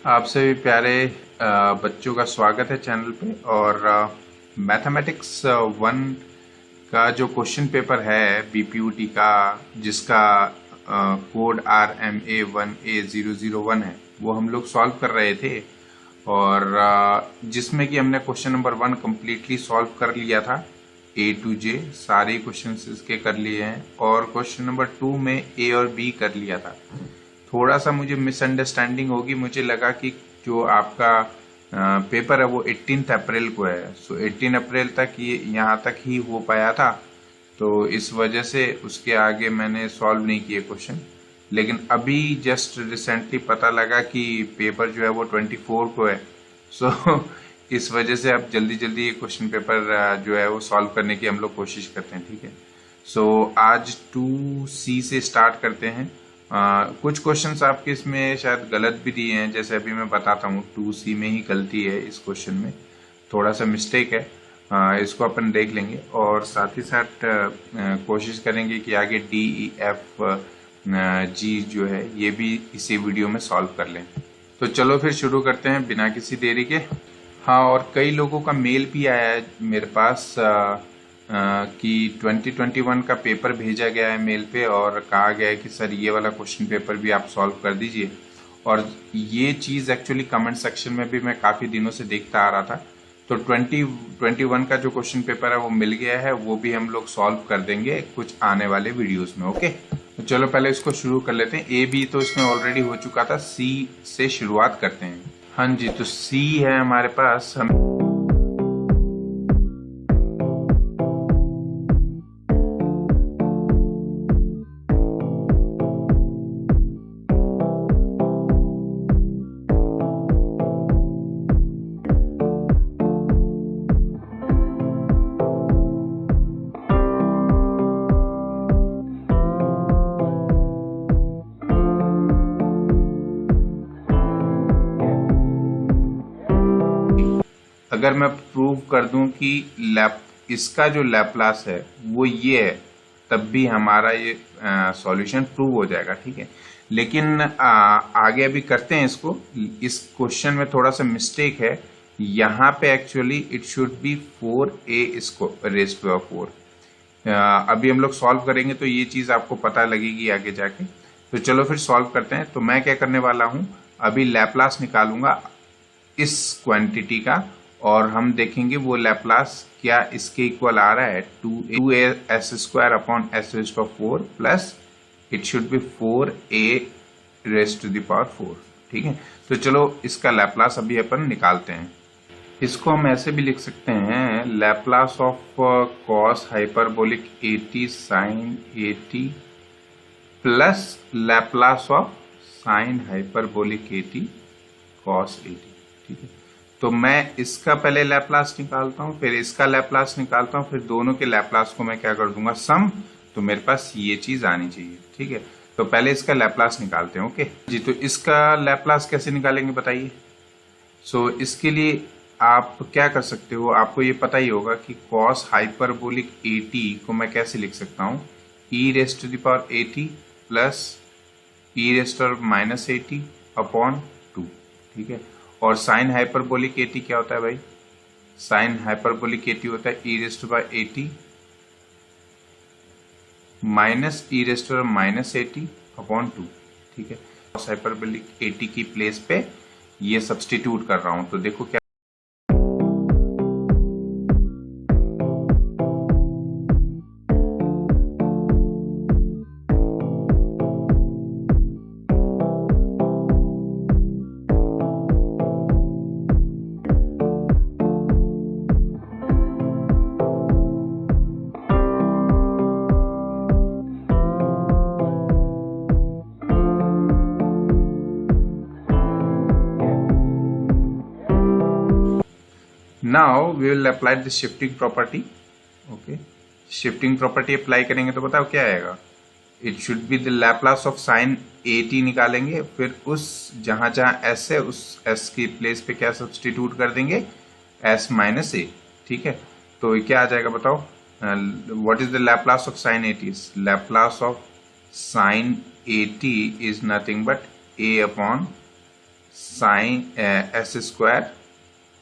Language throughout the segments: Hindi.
आप सभी प्यारे बच्चों का स्वागत है चैनल पे। और मैथमेटिक्स 1 का जो क्वेश्चन पेपर है बीपीयूटी का, जिसका कोड RMA1A001 है, वो हम लोग सॉल्व कर रहे थे। और जिसमें कि हमने क्वेश्चन नंबर 1 कम्प्लीटली सॉल्व कर लिया था, A to J सारे क्वेश्चन इसके कर लिए हैं, और क्वेश्चन नंबर 2 में A और B कर लिया था। थोड़ा सा मुझे मिसअंडरस्टैंडिंग होगी, मुझे लगा कि जो आपका पेपर है वो 18 अप्रैल को है, सो 18 अप्रैल तक ये यहाँ तक ही हो पाया था, तो इस वजह से उसके आगे मैंने सॉल्व नहीं किए क्वेश्चन। लेकिन अभी जस्ट रिसेंटली पता लगा कि पेपर जो है वो 24 को है, सो इस वजह से अब जल्दी जल्दी ये क्वेश्चन पेपर जो है वो सॉल्व करने की हम लोग कोशिश करते हैं। ठीक है, सो आज 2C से स्टार्ट करते हैं। कुछ क्वेश्चंस आपके इसमें शायद गलत भी दिए हैं, जैसे अभी मैं बताता हूँ 2C में ही गलती है, इस क्वेश्चन में थोड़ा सा मिस्टेक है। इसको अपन देख लेंगे और साथ ही साथ कोशिश करेंगे कि आगे DEFG जो है ये भी इसी वीडियो में सॉल्व कर लें। तो चलो फिर शुरू करते हैं बिना किसी देरी के। हाँ, और कई लोगों का मेल भी आया है मेरे पास कि 2021 का पेपर भेजा गया है मेल पे, और कहा गया है कि सर ये वाला क्वेश्चन पेपर भी आप सॉल्व कर दीजिए। और ये चीज़ एक्चुअली कमेंट सेक्शन में भी मैं काफ़ी दिनों से देखता आ रहा था। तो 2021 का जो क्वेश्चन पेपर है वो मिल गया है, वो भी हम लोग सॉल्व कर देंगे कुछ आने वाले वीडियोस में। ओके, तो चलो पहले इसको शुरू कर लेते हैं। ए बी तो इसमें ऑलरेडी हो चुका था, सी से शुरुआत करते हैं। हाँ जी, तो सी है हमारे पास। हम अगर मैं प्रूव कर दूं कि इसका जो लैप्लास है वो ये है, तब भी हमारा ये सॉल्यूशन प्रूव हो जाएगा। ठीक है, लेकिन आगे अभी करते हैं इसको। इस क्वेश्चन में थोड़ा सा मिस्टेक है, यहाँ पे actually it should be 4a raise to 4। अभी हम लोग सॉल्व करेंगे तो ये चीज आपको पता लगेगी आगे जाके। तो चलो फिर सॉल्व करते हैं। तो मैं क्या करने वाला हूं, अभी लैप्लास निकालूंगा इस क्वांटिटी का, और हम देखेंगे वो लैप्लास क्या इसके इक्वल आ रहा है। 2s² upon s raise to 4 plus it should be 4a raise to the power 4। ठीक है, तो चलो इसका लैप्लास अभी अपन निकालते हैं। इसको हम ऐसे भी लिख सकते हैं, Laplace of cos hyperbolic 80 sine 80 plus Laplace of sine hyperbolic 80 cos 80। ठीक है, तो मैं इसका पहले लैप्लास निकालता हूं, फिर इसका लैप्लास निकालता हूं, फिर दोनों के लैप्लास को मैं क्या कर दूंगा, सम। तो मेरे पास ये चीज आनी चाहिए। ठीक है, तो पहले इसका लैप्लास निकालते हैं। ओके जी, तो इसका लैप्लास कैसे निकालेंगे बताइए। सो इसके लिए आप क्या कर सकते हो, आपको ये पता ही होगा कि कॉस हाइपरबोलिक 80 को मैं कैसे लिख सकता हूँ, e raise to the power 80 plus e raise to minus 80 upon 2। ठीक है, और साइन हाइपरबोलिक 80 क्या होता है भाई, साइन हाइपरबोलिक 80 होता है e raise to power 80 minus e raise to minus 80 upon 2। ठीक है, कॉस हाइपरबोलिक 80 की प्लेस पे ये सब्सटीट्यूट कर रहा हूं, तो देखो क्या। Now we will apply the shifting property. Okay, shifting property apply करेंगे तो बताओ क्या आएगा, it should be the Laplace of sign 80 निकालेंगे, फिर उस जहां जहां s है उस s की प्लेस पे क्या सब्सटीट्यूट कर देंगे, s माइनस a। ठीक है, तो क्या आ जाएगा बताओ, what is the Laplace of sign 80? Laplace of sign 80 is nothing but a upon sine S square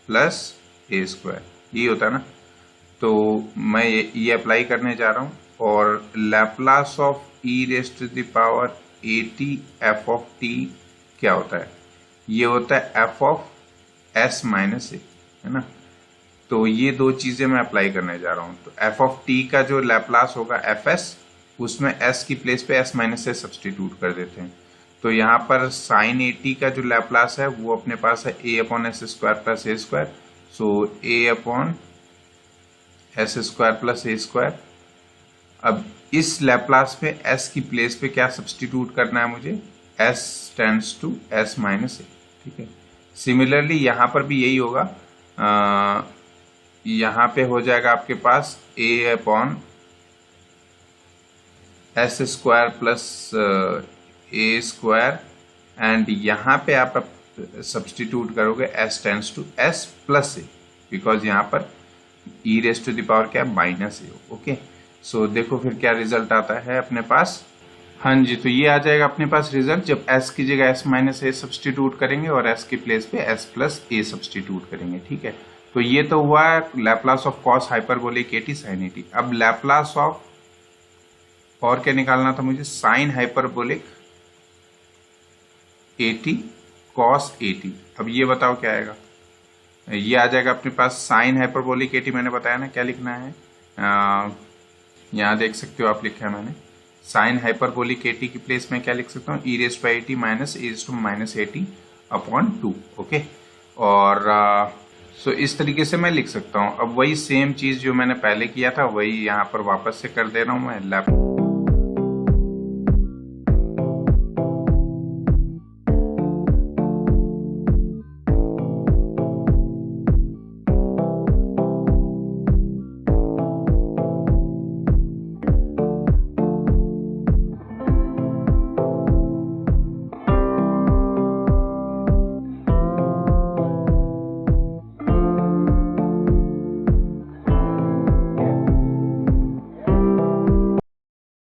plus A square, ये होता है ना। तो मैं ये अप्लाई करने जा रहा हूँ, और Laplace of E raise to the power A T F of T क्या होता है, ये होता है F of S minus A, है ना। तो ये दो चीजें मैं अप्लाई करने जा रहा हूँ। तो एफ ऑफ टी का जो लैप्लास होगा एफ एस, उसमें एस की प्लेस पे एस माइनस से सब्सटीट्यूट कर देते हैं। तो यहाँ पर साइन ए टी का जो लैप्लास है वो अपने पास है ए upon S square plus A square. So A upon S square plus A square. अब इस लैप्लास पे एस की प्लेस पे क्या सब्सटीट्यूट करना है मुझे, S tends to S minus A, ठीक है। सिमिलरली यहाँ पर भी यही होगा, यहाँ पे हो जाएगा आपके पास A upon S square plus A square, and यहाँ पे आप सब्सटीट्यूट करोगे S tends to S plus A, because यहाँ पर E raise to the power क्या है, माइनस ए। ओके, सो देखो फिर क्या रिजल्ट आता है अपने पास। हाँ जी, तो ये आ जाएगा अपने पास रिजल्ट जब s की जगह s माइनस ए सब्सटीट्यूट करेंगे और s की प्लेस पे s प्लस ए सब्सटीट्यूट करेंगे, ठीक है। तो ये तो हुआ Laplace of cos hyperbolic eighty sine AT. अब लैप्लास ऑफ और क्या निकालना था मुझे, sine hyperbolic AT cos AT. अब ये बताओ क्या आएगा, ये आ जाएगा अपने पास साइन हाइपरबोलिक एटी, मैंने बताया ना क्या लिखना है, यहाँ देख सकते हो आप, लिखा है मैंने साइन हाइपरबोलिक एटी की प्लेस में क्या लिख सकता हूँ, E raise to AT minus E raise to minus AT upon 2। Okay, और सो इस तरीके से मैं लिख सकता हूँ। अब वही सेम चीज जो मैंने पहले किया था वही यहाँ पर वापस से कर दे रहा हूँ मैं।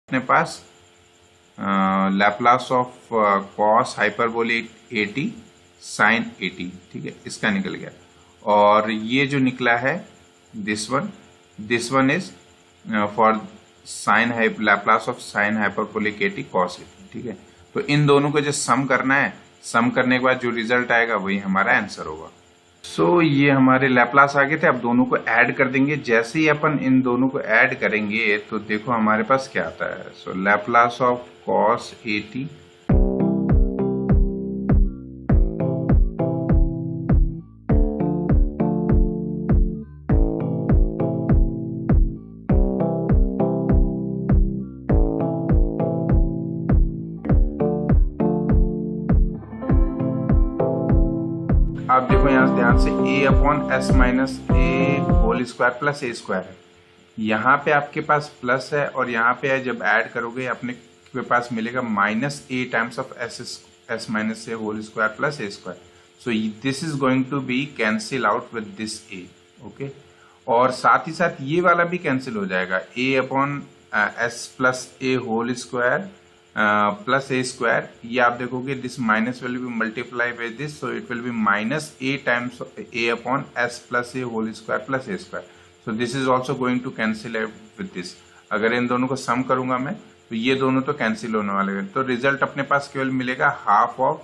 अपने पास Laplace of cos hyperbolic eighty sine A T, ठीक है, इसका निकल गया। और ये जो निकला है this one is for sine Laplace of sine hyperbolic AT cos AT, ठीक है। तो इन दोनों को जो सम करना है, सम करने के बाद जो रिजल्ट आएगा वही हमारा आंसर होगा। सो ये हमारे लैप्लास आ गए थे, अब दोनों को ऐड कर देंगे। जैसे ही अपन इन दोनों को ऐड करेंगे तो देखो हमारे पास क्या आता है। So Laplace of cos AT आप देखो यहाँ से ध्यान से a upon S minus A whole square plus A square है। यहाँ पे आपके पास प्लस है और यहाँ पे है, जब ऐड करोगे अपने के पास मिलेगा minus A times of S minus A whole square plus A square. So this is going to be cancel out with this A. Okay, और साथ ही साथ ये वाला भी कैंसिल हो जाएगा, a upon S plus A whole square plus A square. ये आप देखोगे this minus will be multiply with this, so it will be minus A times A upon S plus A whole square plus A square. So this is also going to cancel with this. अगर इन दोनों को सम करूंगा मैं तो ये दोनों तो कैंसिल होने वाले हैं। तो रिजल्ट अपने पास केवल मिलेगा हाफ ऑफ,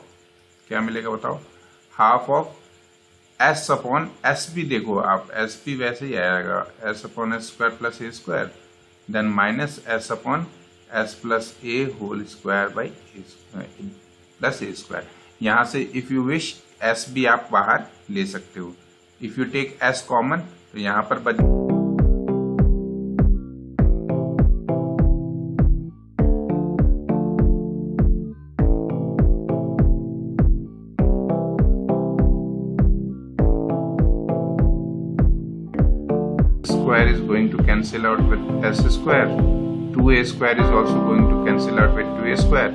क्या मिलेगा बताओ, half of S upon S भी। देखो आप एस भी वैसे ही आएगा, S upon S square plus A square, then minus S upon S plus A whole square by plus A square. यहाँ से इफ यू विश एस भी आप बाहर ले सकते हो। If you take S common तो यहाँ पर बच square is going to cancel out with s square. 2a square is also going to cancel out with 2a square.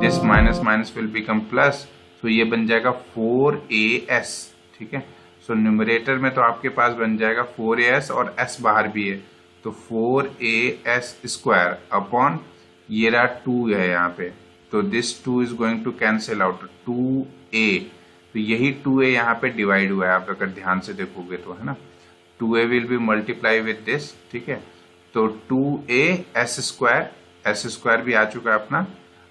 This minus minus will become plus. So ये बन जाएगा 4as, ठीक है। सो न्यूमरेटर में तो आपके पास बन जाएगा 4as और s बाहर भी है, तो 4as स्क्वायर अपॉन ये रहा 2 है यहाँ पे, तो this 2 is going to cancel out 2a, तो यही 2a यहाँ पे डिवाइड हुआ है, आप अगर ध्यान से देखोगे तो, है ना। 2a will be multiply with this, ठीक है। तो 2a एस स्क्वायर भी आ चुका है अपना।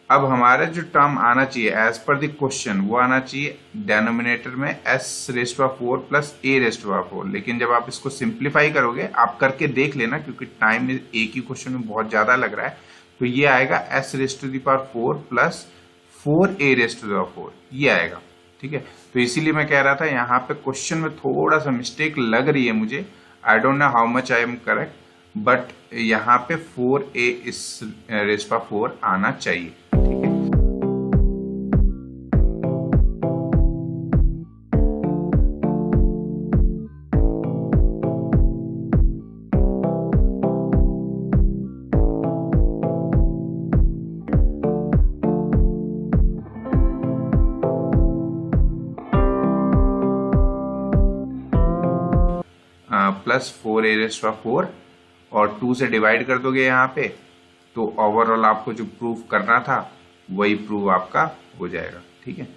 अब हमारा जो टर्म आना चाहिए एज पर द क्वेश्चन, वो आना चाहिए डिनोमिनेटर में s⁴ प्लस a⁴, लेकिन जब आप इसको सिंप्लीफाई करोगे, आप करके देख लेना क्योंकि टाइम एक ही क्वेश्चन में बहुत ज्यादा लग रहा है, तो ये आएगा s⁴ प्लस 4a⁴, ये आएगा, ठीक है। तो इसीलिए मैं कह रहा था यहाँ पे क्वेश्चन में थोड़ा सा मिस्टेक लग रही है मुझे, I don't know how much I am correct, but यहाँ पे 4a⁴ आना चाहिए, ठीक है। प्लस 4a⁴ और 2 से डिवाइड कर दोगे यहाँ पे, तो ओवरऑल आपको जो प्रूफ करना था वही प्रूफ आपका हो जाएगा, ठीक है।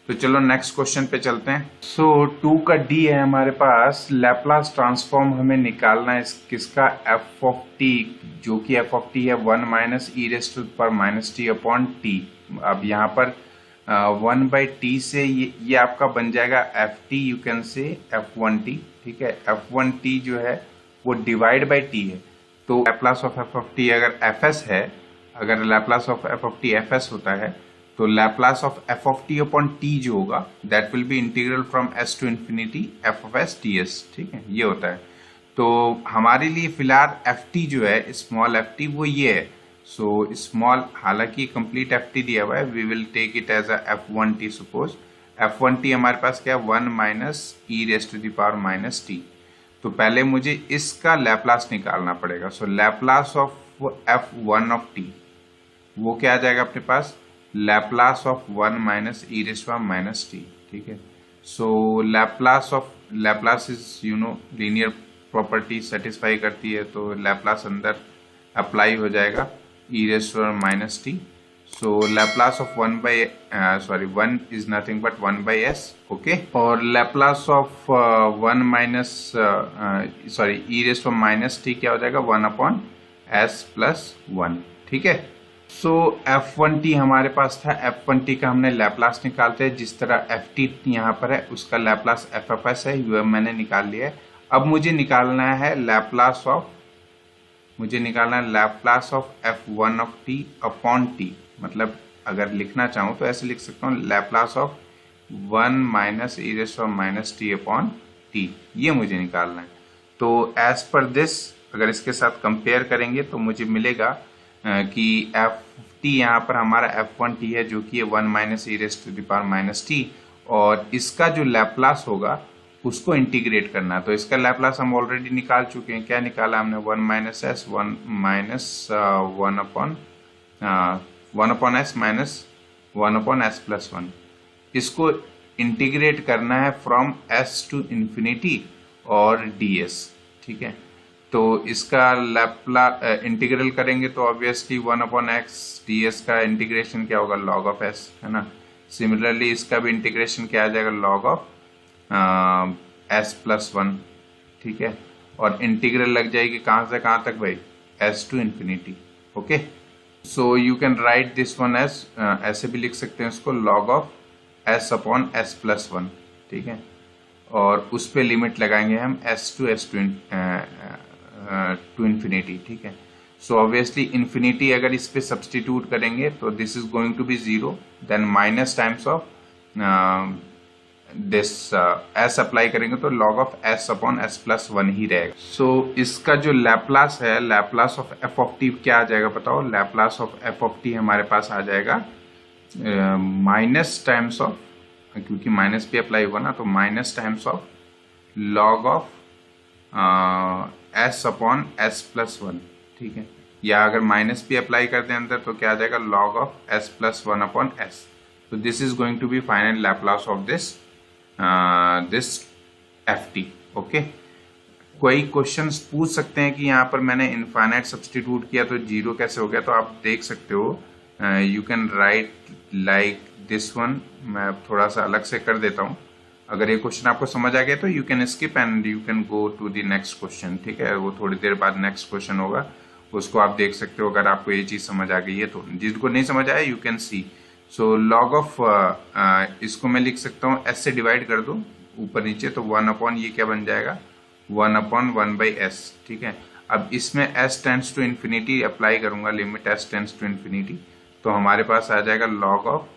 तो चलो नेक्स्ट क्वेश्चन पे चलते हैं। सो 2 का d है हमारे पास, लैप्लास ट्रांसफॉर्म हमें निकालना है किसका, f ऑफ t, जो कि f ऑफ t है 1 माइनस e⁻t अपॉन t। अब यहाँ पर 1/t से ये आपका बन जाएगा ft, you can say f1t, ठीक है। f1t जो है वो डिवाइड बाई t है, तो Laplace of f of t अगर fs है, अगर Laplace of f of t fs होता है, तो Laplace of f of t upon t जो होगा that will be integral from s to infinity f of s ds, ठीक है, ये होता है। तो हमारे लिए फिलहाल ft जो है, स्मॉल ft, वो ये है। सो स्मॉल, हालांकि कंप्लीट ft दिया हुआ है, we will take it as a f1t। Suppose f1t हमारे पास क्या है, 1 माइनस e⁻t। तो पहले मुझे इसका लैप्लास निकालना पड़ेगा। So Laplace of f1 of t, वो क्या आ जाएगा अपने पास, लैप्लास ऑफ 1 माइनस e⁻t, ठीक है। So Laplace is you know linear property satisfy करती है, तो लैप्लास अंदर अप्लाई हो जाएगा e⁻t। So Laplace of 1 is nothing but 1/s, okay. और लैप्लास ऑफ 1 माइनस e⁻t क्या हो जाएगा, 1/s प्लस 1, ठीक है। सो f1t हमारे पास था, f1t का हमने लैप्लास निकालते हैं, जिस तरह ft यहाँ पर है उसका लैप्लास f(s) है, वह मैंने निकाल लिया है। अब मुझे निकालना है Laplace of f1 of t upon t, मतलब अगर लिखना चाहूँ तो ऐसे लिख सकता हूँ, Laplace of 1 minus e⁻t upon t, ये मुझे निकालना है। तो एज पर दिस अगर इसके साथ कंपेयर करेंगे तो मुझे मिलेगा कि ft यहाँ पर हमारा f1t है, जो कि 1 माइनस e⁻t, और इसका जो लैप्लास होगा उसको इंटीग्रेट करना। तो इसका लैप्लास हम ऑलरेडी निकाल चुके हैं, क्या निकाला हमने, 1 minus s 1 minus 1 upon s minus 1 upon s plus 1। इसको इंटीग्रेट करना है फ्रॉम s टू इंफिनिटी और ds, ठीक है। तो इसका इंटीग्रल करेंगे तो ऑब्वियसली 1 अपॉन x ds का इंटीग्रेशन क्या होगा, log ऑफ s, है ना। सिमिलरली इसका भी इंटीग्रेशन क्या आ जाएगा, log ऑफ s प्लस 1, ठीक है। और इंटीग्रल लग जाएगी कहाँ से कहाँ तक भाई, s to infinity, okay. So you can write this one as, ऐसे भी लिख सकते हैं इसको, log of s upon s plus 1, ठीक है। और उस पे लिमिट लगाएंगे हम s टू इंफिनिटी, ठीक है। सो ऑब्वियसली इन्फिनिटी अगर इस पे सब्सटीट्यूट करेंगे तो this is going to be 0, then minus times of this s apply करेंगे तो log of s upon s plus 1 ही रहेगा। सो इसका जो लैप्लास है, Laplace of f of t क्या आ जाएगा बताओ, Laplace of f of t हमारे पास आ जाएगा माइनस टाइम्स ऑफ, क्योंकि माइनस पे अप्लाई हुआ ना, तो minus times of log of s upon s plus 1, ठीक है। या अगर माइनस पे अप्लाई करते हैं अंदर तो क्या आ जाएगा, log of s plus 1 upon s। तो this is going to be final Laplace of this ft, okay. कोई क्वेश्चंस पूछ सकते हैं कि यहाँ पर मैंने इनफाइनाइट सब्सटीट्यूट किया तो 0 कैसे हो गया, तो आप देख सकते हो, you can right like this one. मैं थोड़ा सा अलग से कर देता हूँ, अगर ये क्वेश्चन आपको समझ आ गया तो you can skip and you can go to the next question, ठीक है। वो थोड़ी देर बाद नेक्स्ट क्वेश्चन होगा, उसको आप देख सकते हो अगर आपको ये चीज समझ आ गई है तो। जिनको नहीं समझ आया you can see. So log of इसको मैं लिख सकता हूँ एस से डिवाइड कर दो ऊपर नीचे, तो 1 अपॉन ये क्या बन जाएगा 1 अपॉन 1 बाई एस, ठीक है। अब इसमें s tends to infinity apply करूंगा, limit s tends to infinity, तो हमारे पास आ जाएगा log of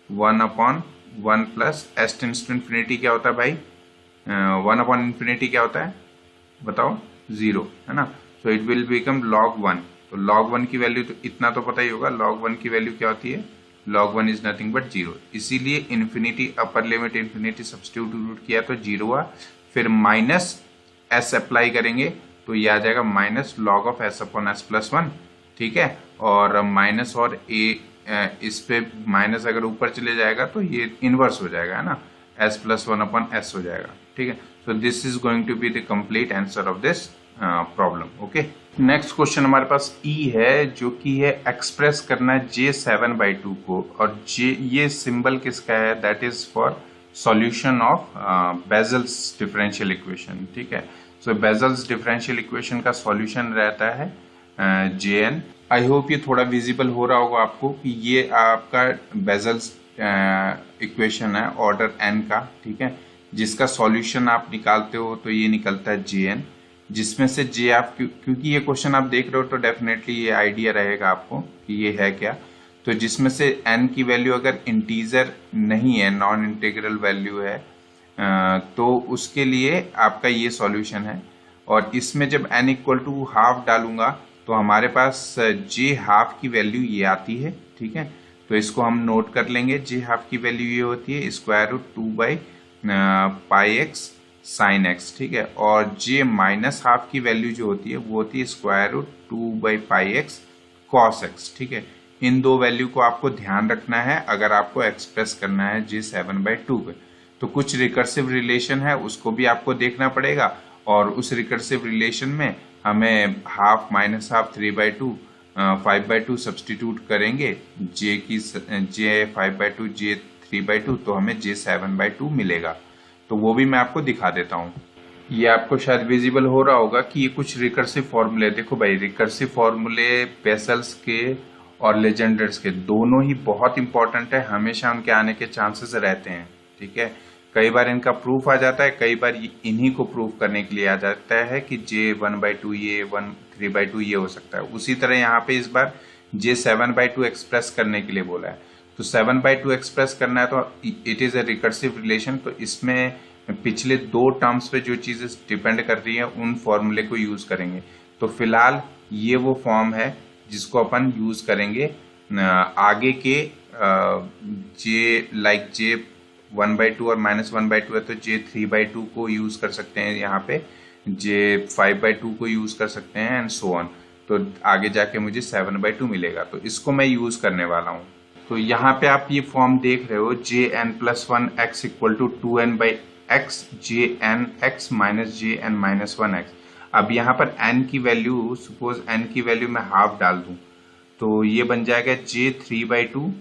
1 upon 1 plus s tends to infinity क्या होता है भाई, 1 अपॉन इन्फिनिटी क्या होता है बताओ 0, है ना। सो इट विल बिकम log 1, तो log 1 की वैल्यू तो इतना तो पता ही होगा, log 1 की वैल्यू क्या होती है, log 1 इज नथिंग बट 0, इसीलिए infinity upper limit infinity substitute किया तो 0 हुआ, फिर माइनस s अप्लाई करेंगे तो ये आ जाएगा minus log of s upon s plus 1, ठीक है। और माइनस और a इस पे माइनस अगर ऊपर चले जाएगा तो ये इनवर्स हो जाएगा, है ना, s प्लस 1 अपॉन s हो जाएगा, ठीक है। So this is going to be the complete answer of this problem, okay. Next question हमारे पास E है, जो कि है एक्सप्रेस करना है J7/2 को, और ये सिंबल किसका है, that is for solution of bezels differential equation, ठीक है। सो बेजल्स डिफरेंशियल इक्वेशन का सॉल्यूशन रहता है Jn। आई होप ये थोड़ा विजिबल हो रहा होगा आपको कि ये आपका बेजल्स इक्वेशन है ऑर्डर n का, ठीक है, जिसका सॉल्यूशन आप निकालते हो तो ये निकलता है Jn, जिसमें से J आप क्योंकि ये क्वेश्चन आप देख रहे हो तो डेफिनेटली ये आइडिया रहेगा आपको कि ये है क्या, तो जिसमें से n की वैल्यू अगर इंटीजर नहीं है, नॉन इंटीग्रल वैल्यू है, तो उसके लिए आपका ये सॉल्यूशन है। और इसमें जब n इक्वल टू हाफ डालूंगा तो हमारे पास J हाफ की वैल्यू ये आती है, ठीक है। तो इसको हम नोट कर लेंगे, J हाफ की वैल्यू ये होती है square root 2/πx sign x, ठीक है। और J माइनस हाफ की वैल्यू जो होती है वो होती है square root 2/πx cos x, ठीक है। इन दो वैल्यू को आपको ध्यान रखना है अगर आपको एक्सप्रेस करना है J7/2 पे। तो कुछ रिकर्सिव रिलेशन है उसको भी आपको देखना पड़ेगा, और उस रिकर्सिव रिलेशन में हमें हाफ माइनस हाफ 3/2 5/2 सब्सटीट्यूट करेंगे, J 5/2 J 3/2, तो हमें J7/2 मिलेगा। तो वो भी मैं आपको दिखा देता हूँ। ये आपको शायद विजिबल हो रहा होगा कि ये कुछ रिकर्सिव फॉर्मूले, देखो भाई रिकर्सिव फॉर्मूले बेसल्स के और लेजेंडर्स के दोनों ही बहुत इंपॉर्टेंट है, हमेशा उनके आने के चांसेस रहते हैं, ठीक है। कई बार इनका प्रूफ आ जाता है, कई बार इन्हीं को प्रूफ करने के लिए आ जाता है कि J1/2 ये 3/2 ये हो सकता है। उसी तरह यहाँ पे इस बार J7/2 एक्सप्रेस करने के लिए बोला है, तो 7/2 एक्सप्रेस करना है तो it is a recursive relation, तो इसमें पिछले दो टर्म्स पे जो चीजें डिपेंड कर रही है उन फॉर्मूले को यूज करेंगे। तो फिलहाल ये वो फॉर्म है जिसको अपन यूज करेंगे आगे के J 1/2 और -1/2 है तो J 3/2 को यूज कर सकते हैं, यहाँ पे J 5/2 को यूज कर सकते हैं एंड सो ऑन। तो आगे जाके मुझे 7/2 मिलेगा, तो इसको मैं यूज करने वाला हूँ। तो यहाँ पे आप ये फॉर्म देख रहे हो Jn+1 x equal to 2n/x Jnx minus Jn-1x। अब यहाँ पर n की वैल्यू, सपोज n की वैल्यू मैं हाफ डाल दूं तो ये बन जाएगा J 3/2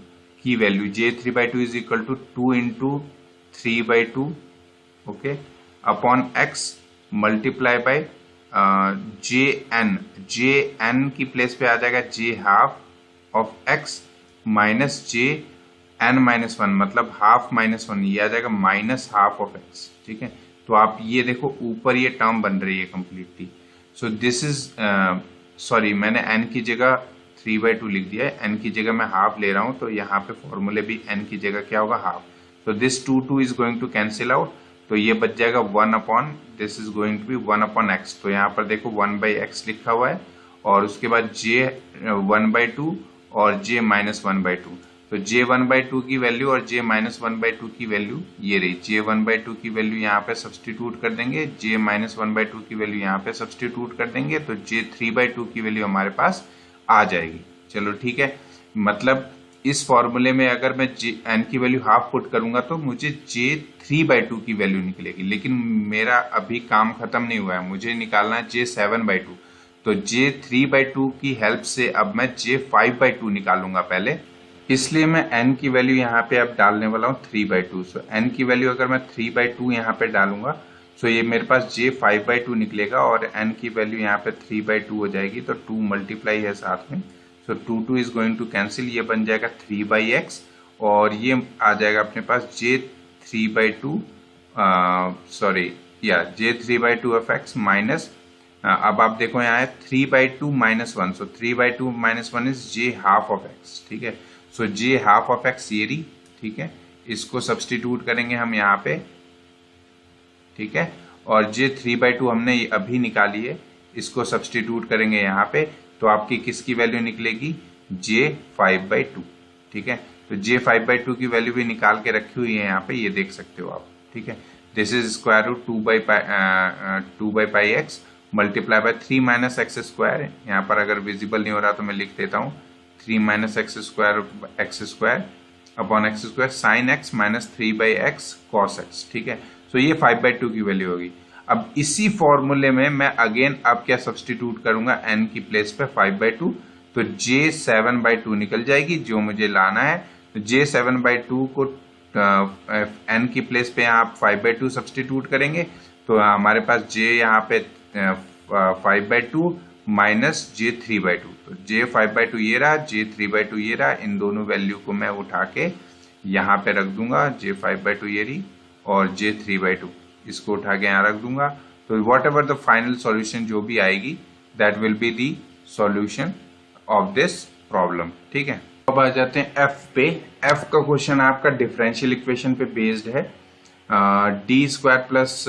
की value, J 3/2 is equal to 2 into 3/2, okay, upon x multiply by Jn की प्लेस पे आ जाएगा J half of x minus Jn-1, मतलब हाफ -1, ये आ जाएगा माइनस हाफ ऑफ x, ठीक है। तो आप ये देखो ऊपर ये टर्म बन रही है completely. So this is sorry, मैंने n की जगह 3/2 लिख दिया है, n की जगह मैं हाफ ले रहा हूं, तो यहाँ पे फॉर्मूले भी n की जगह क्या होगा हाफ। तो this 2 is going to cancel out, तो ये बच जाएगा 1 upon, this is going to be 1 upon x। तो यहाँ पर देखो 1/x लिखा हुआ है, और उसके बाद J 1/2 और J -1/2। तो J 1/2 की वैल्यू और J -1/2 की वैल्यू ये रही, J 1/2 की वैल्यू यहाँ पे सब्सटीट्यूट कर देंगे, J -1/2 की वैल्यू यहाँ पे सब्सटीट्यूट कर देंगे, तो J 3/2 की वैल्यू हमारे पास आ जाएगी। चलो ठीक है, मतलब इस फॉर्मूले में अगर मैं n की वैल्यू हाफ पुट करूंगा तो मुझे J 3/2 की वैल्यू निकलेगी, लेकिन मेरा अभी काम खत्म नहीं हुआ है, मुझे निकालना है J 7/2। तो J 3/2 की हेल्प से अब मैं J 5/2 निकालूंगा पहले, इसलिए मैं n की वैल्यू यहाँ पे अब डालने वाला हूँ 3/2। सो n की वैल्यू अगर मैं 3/2 यहाँ पे डालूंगा सो ये मेरे पास j 5/2 निकलेगा और n की वैल्यू यहाँ पे 3/2 हो जाएगी, तो 2 मल्टीप्लाई है साथ में, सो 2 इज गोइंग टू कैंसिल, ये बन जाएगा 3/x और ये आ जाएगा अपने पास j 3/2 सॉरी या j 3/2 ऑफ x माइनस, अब आप देखो यहाँ है 3/2 - 1, सो 3/2 - 1 is j half of x, ठीक है। सो j हाफ ऑफ x ये रही, ठीक है, इसको सब्सटीट्यूट करेंगे हम यहाँ पे, ठीक है, और j 3/2 हमने अभी निकाली है, इसको सब्सटीट्यूट करेंगे यहाँ पे, तो आपकी किसकी वैल्यू निकलेगी, j 5/2, ठीक है। तो j 5/2 की वैल्यू भी निकाल के रखी हुई है यहाँ पे, ये देख सकते हो आप, ठीक है। This is square root 2/πx multiply by 3 - x square, यहाँ पर अगर विजिबल नहीं हो रहा तो मैं लिख देता हूँ 3 - x square upon x square sine x minus 3/x cos x, ठीक है। सो ये 5/2 की वैल्यू होगी। अब इसी फॉर्मूले में मैं अगेन अब क्या सब्सटीट्यूट करूंगा n की प्लेस पे 5/2, तो j 7/2 निकल जाएगी जो मुझे लाना है। तो j 7/2 को n की प्लेस पे आप 5/2 सब्सटीट्यूट करेंगे, तो हमारे पास j यहाँ पे 5/2 माइनस j 3/2, तो j 5/2 ये रहा, j 3/2 ये रहा, इन दोनों वैल्यू को मैं उठा के यहाँ पे रख दूंगा, j 5/2 ये रही और j 3/2 इसको उठा के यहाँ रख दूंगा। तो what ever the final solution जो भी आएगी that will be the solution of this problem, ठीक है। अब आ जाते हैं f पे। f का क्वेश्चन आपका डिफरेंशियल इक्वेशन पे बेस्ड है। D square plus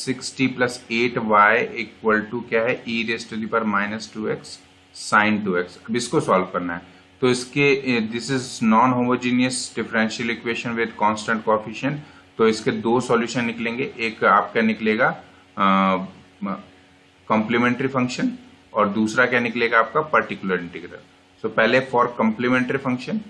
60 plus 8y equal to क्या है, e raise to the power -2x sine 2x। अब इसको सॉल्व करना है, तो इसके this is non homogeneous differential equation with constant coefficient, तो इसके दो सॉल्यूशन निकलेंगे। एक आपका निकलेगा कॉम्प्लीमेंट्री फंक्शन और दूसरा क्या निकलेगा आपका पर्टिकुलर इंटीग्रल। सो पहले फॉर कॉम्प्लीमेंट्री फंक्शन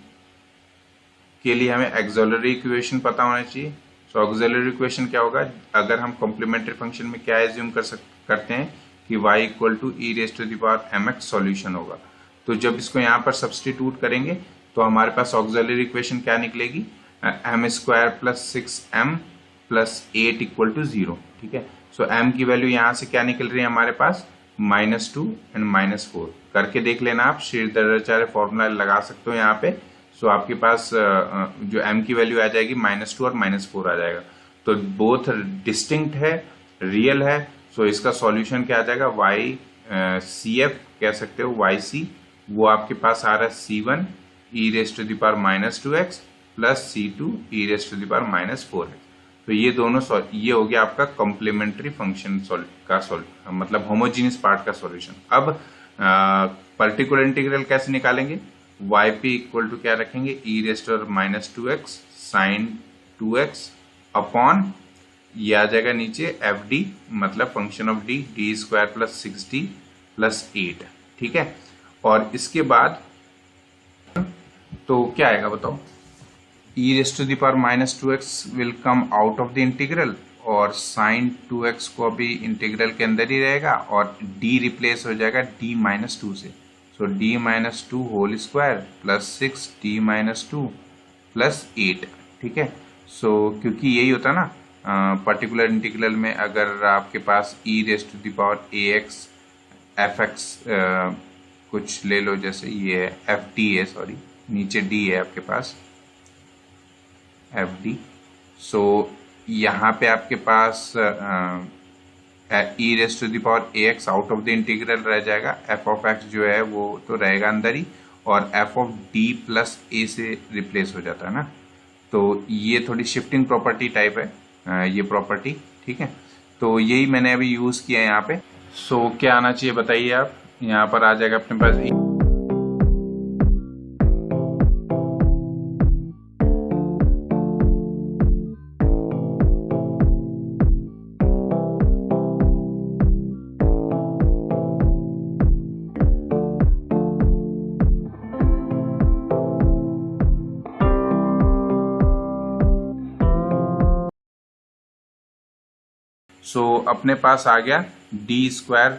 के लिए हमें ऑक्सिलरी इक्वेशन पता होना चाहिए। सो ऑक्सिलरी इक्वेशन क्या होगा, अगर हम कॉम्प्लीमेंट्री फंक्शन में क्या एज्यूम करते हैं कि y equal to e raise to the power mx solution होगा, तो जब इसको यहाँ पर सब्सटीट्यूट करेंगे तो हमारे पास ऑक्सिलरी इक्वेशन क्या निकलेगी, m square plus 6m plus 8 equal to 0, ठीक है। सो m की वैल्यू यहाँ से क्या निकल रही है हमारे पास, -2 एंड -4। करके देख लेना आप, श्रीधराचार्य फॉर्मूला लगा सकते हो यहाँ पे। सो आपके पास जो m की वैल्यू आ जाएगी -2 और -4 आ जाएगा, तो बोथ डिस्टिंक्ट है, रियल है। सो इसका सॉल्यूशन क्या आ जाएगा, YCF कह सकते हो, YC वो आपके पास आ रहा है C1 e raise to the power -2x plus C2 e raise to the power -4x। तो ये दोनों ये हो गया आपका कॉम्प्लीमेंट्री फंक्शन का मतलब होमोजीनियस पार्ट का सॉल्यूशन। अब पर्टिकुलर इंटीग्रल कैसे निकालेंगे, yp इक्वल टू क्या रखेंगे, e raise to -2x sine 2x upon ये आ जाएगा नीचे fd मतलब function of d square plus 6d plus 8, ठीक है। और इसके बाद तो क्या आएगा बताओ, e raise to the power -2x will come out of the integral और साइन 2x को अभी इंटीग्रल के अंदर ही रहेगा और d रिप्लेस हो जाएगा d -2 से। So d -2 whole square plus 6d -2 plus 8, ठीक है। सो क्योंकि यही होता है ना पर्टिकुलर इंटीग्रल में, अगर आपके पास e raise to the power ax fx कुछ ले लो, जैसे ये है fd है, सॉरी नीचे d है आपके पास fd। सो यहाँ पे आपके पास e raise to the power ax out of the integral रह जाएगा, f ऑफ x जो है वो तो रहेगा अंदर ही और f of d plus a से रिप्लेस हो जाता है ना। तो ये थोड़ी शिफ्टिंग प्रॉपर्टी टाइप है ये प्रॉपर्टी, ठीक है। तो यही मैंने अभी यूज किया है यहाँ पे। सो क्या आना चाहिए बताइए आप, यहाँ पर आ जाएगा अपने पास अपने पास आ गया d square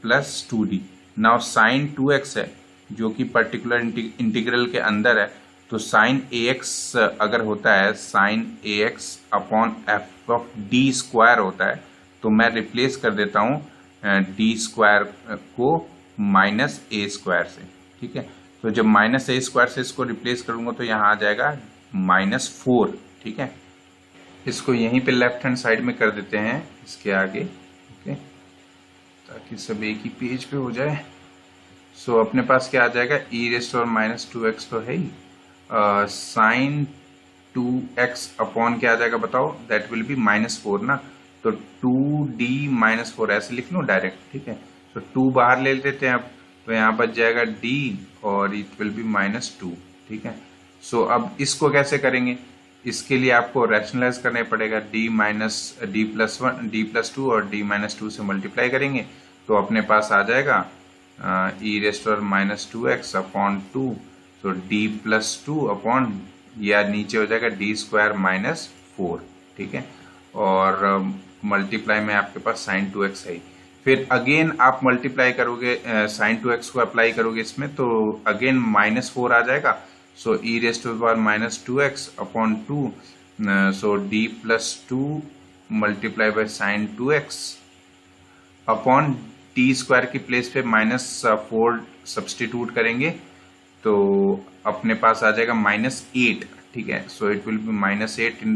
plus 2d। Now sine 2x है जो कि पर्टिकुलर इंटीग्रल के अंदर है, तो साइन ए एक्स अगर होता है sine a x upon f of d square होता है, तो मैं रिप्लेस कर देता हूँ डी स्क्वायर को माइनस ए स्क्वायर से, ठीक है। तो जब माइनस ए स्क्वायर से इसको रिप्लेस करूंगा तो यहाँ आ जाएगा -4, ठीक है। इसको यहीं पे लेफ्ट हैंड साइड में कर देते हैं इसके आगे, ओके, ताकि सब एक ही पेज पे हो जाए। सो अपने पास क्या आ जाएगा, e रेस्ट और -2x तो है ही, साइन 2x अपॉन क्या आ जाएगा बताओ, दैट विल बी -4 ना, तो 2d-4 ऐसे लिख लो डायरेक्ट, ठीक है। तो 2 बाहर ले लेते हैं अब, तो यहाँ बच जाएगा d और इट विल बी -2, ठीक है। सो अब इसको कैसे करेंगे, इसके लिए आपको रैशनलाइज करना पड़ेगा, d+2 और d-2 से मल्टीप्लाई करेंगे तो अपने पास आ जाएगा e रेस्ट और -2x अपॉन 2, तो d+2 अपॉन, या नीचे हो जाएगा d² -4, ठीक है। और मल्टीप्लाई में आपके पास sin 2x है। फिर अगेन आप मल्टीप्लाई करोगे sin 2x को अप्लाई करोगे इसमें, तो अगेन -4 आ जाएगा। So e rest to power -2x upon 2, so d+2 multiply by sin 2x upon t² की प्लेस पे -4 सब्सटीट्यूट करेंगे तो अपने पास आ जाएगा -8, ठीक है। सो it will B -8 in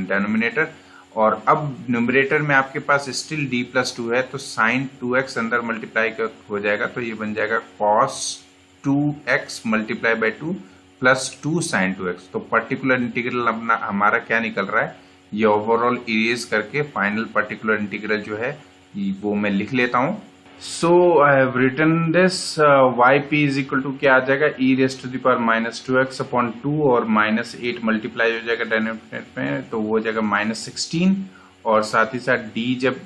denominator, और अब न्यूमरेटर में आपके पास स्टिल d+2 है, तो sin 2x अंदर मल्टीप्लाई हो जाएगा, तो ये बन जाएगा cos 2x multiply by 2 plus 2 sin 2x। तो पर्टिकुलर इंटीग्रल अपना हमारा क्या निकल रहा है, ये ओवरऑल इरेज करके फाइनल पर्टिकुलर इंटीग्रल जो है वो मैं लिख लेता हूं। So I have written this, yp is equal to क्या आ जाएगा, e rest to the power -2x upon 2 और -8 मल्टीप्लाई हो जाएगा डिनोमिनेटर में, तो वो हो जाएगा -16, और साथ ही साथ d, जब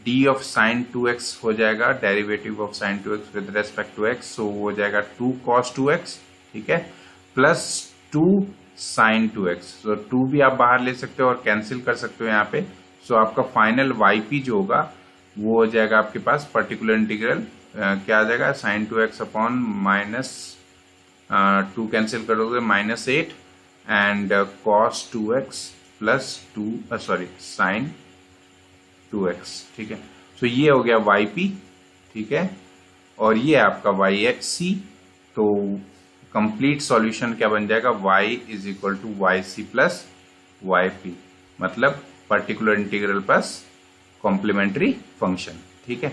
d ऑफ sin 2x हो जाएगा, derivative of sin 2x with respect to x, so वो हो जाएगा 2 cos 2x, ठीक है, प्लस 2 sin 2x। सो 2 भी आप बाहर ले सकते हो और कैंसिल कर सकते हो यहाँ पे। सो आपका फाइनल yp जो होगा वो हो जाएगा आपके पास पर्टिकुलर इंटीग्रल क्या आ जाएगा, sin 2x अपॉन -2 कैंसिल करोगे -8 and cos 2x plus 2 sin 2x, ठीक है। तो ये हो गया yp, ठीक है, और ये आपका yc। तो कंप्लीट सॉल्यूशन क्या बन जाएगा, y is equal to yc plus yp, मतलब particular integral plus complementary function, ठीक है।